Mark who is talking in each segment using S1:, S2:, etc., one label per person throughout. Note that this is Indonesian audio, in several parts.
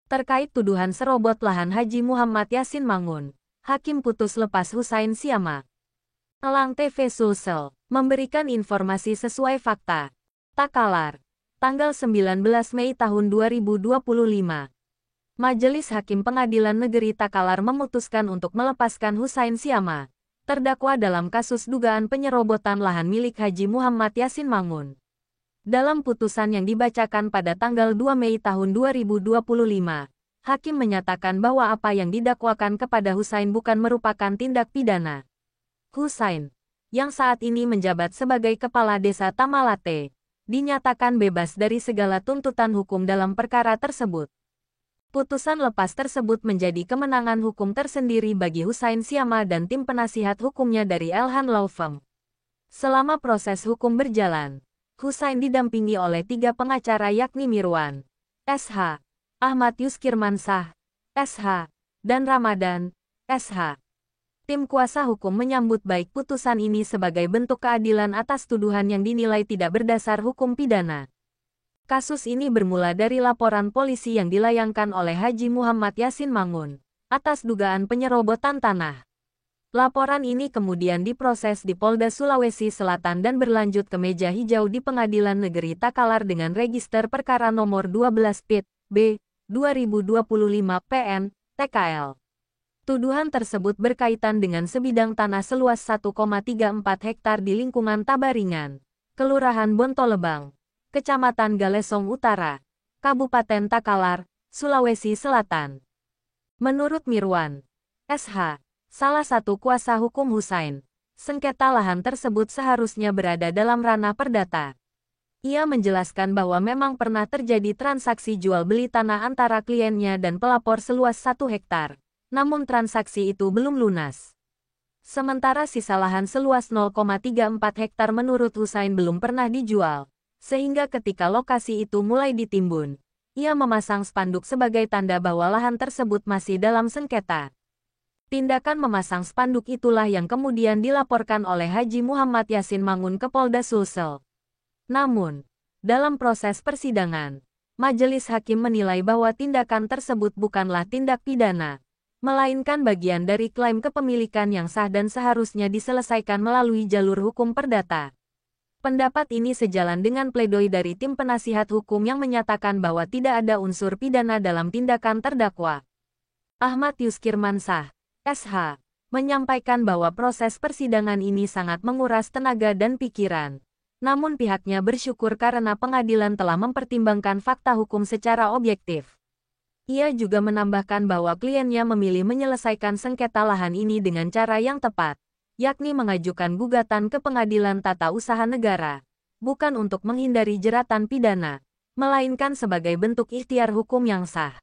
S1: Terkait tuduhan serobot lahan Haji Muhammad Yasin Mangun, Hakim putus lepas Hussein Syama. Elang TV Sulsel memberikan informasi sesuai fakta. Takalar, tanggal 19 Mei tahun 2025. Majelis Hakim Pengadilan Negeri Takalar memutuskan untuk melepaskan Hussein Syama, terdakwa dalam kasus dugaan penyerobotan lahan milik Haji Muhammad Yasin Mangun. Dalam putusan yang dibacakan pada tanggal 2 Mei tahun 2025, Hakim menyatakan bahwa apa yang didakwakan kepada Hussein bukan merupakan tindak pidana. Hussein, yang saat ini menjabat sebagai Kepala Desa Tamalate, dinyatakan bebas dari segala tuntutan hukum dalam perkara tersebut. Putusan lepas tersebut menjadi kemenangan hukum tersendiri bagi Hussein Syama dan tim penasihat hukumnya dari Elhan Law Firm. Selama proses hukum berjalan, Hussein didampingi oleh 3 pengacara yakni Mirwan, SH, Ahmad Yuskirmansah, SH, dan Ramadan, SH. Tim kuasa hukum menyambut baik putusan ini sebagai bentuk keadilan atas tuduhan yang dinilai tidak berdasar hukum pidana. Kasus ini bermula dari laporan polisi yang dilayangkan oleh Haji Muhammad Yasin Mangun atas dugaan penyerobotan tanah. Laporan ini kemudian diproses di Polda Sulawesi Selatan dan berlanjut ke meja hijau di Pengadilan Negeri Takalar dengan register perkara nomor 12 PIT B 2025 PN TKL. Tuduhan tersebut berkaitan dengan sebidang tanah seluas 1,34 hektar di lingkungan Tabaringan, Kelurahan Bontolebang, Kecamatan Galesong Utara, Kabupaten Takalar, Sulawesi Selatan. Menurut Mirwan, SH, salah satu kuasa hukum Hussein, sengketa lahan tersebut seharusnya berada dalam ranah perdata. Ia menjelaskan bahwa memang pernah terjadi transaksi jual-beli tanah antara kliennya dan pelapor seluas 1 hektar, namun transaksi itu belum lunas. Sementara sisa lahan seluas 0,34 hektar menurut Hussein belum pernah dijual, sehingga ketika lokasi itu mulai ditimbun, ia memasang spanduk sebagai tanda bahwa lahan tersebut masih dalam sengketa. Tindakan memasang spanduk itulah yang kemudian dilaporkan oleh Haji Muhammad Yasin Mangun ke Polda Sulsel. Namun, dalam proses persidangan, majelis hakim menilai bahwa tindakan tersebut bukanlah tindak pidana, melainkan bagian dari klaim kepemilikan yang sah dan seharusnya diselesaikan melalui jalur hukum perdata. Pendapat ini sejalan dengan pledoi dari tim penasihat hukum yang menyatakan bahwa tidak ada unsur pidana dalam tindakan terdakwa. Ahmad Yuskirmansah, SH, menyampaikan bahwa proses persidangan ini sangat menguras tenaga dan pikiran. Namun pihaknya bersyukur karena pengadilan telah mempertimbangkan fakta hukum secara objektif. Ia juga menambahkan bahwa kliennya memilih menyelesaikan sengketa lahan ini dengan cara yang tepat, yakni mengajukan gugatan ke Pengadilan Tata Usaha Negara, bukan untuk menghindari jeratan pidana, melainkan sebagai bentuk ikhtiar hukum yang sah.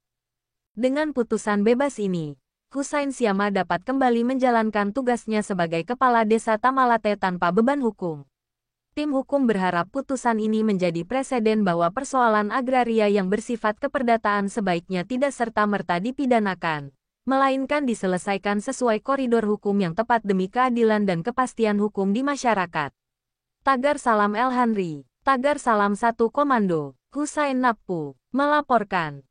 S1: Dengan putusan bebas ini, Hussein Syama dapat kembali menjalankan tugasnya sebagai Kepala Desa Tamalate tanpa beban hukum. Tim hukum berharap putusan ini menjadi preseden bahwa persoalan agraria yang bersifat keperdataan sebaiknya tidak serta-merta dipidanakan, melainkan diselesaikan sesuai koridor hukum yang tepat demi keadilan dan kepastian hukum di masyarakat. Tagar Salam El Hanri, Tagar Salam 1 Komando, Hussein Nappu, melaporkan.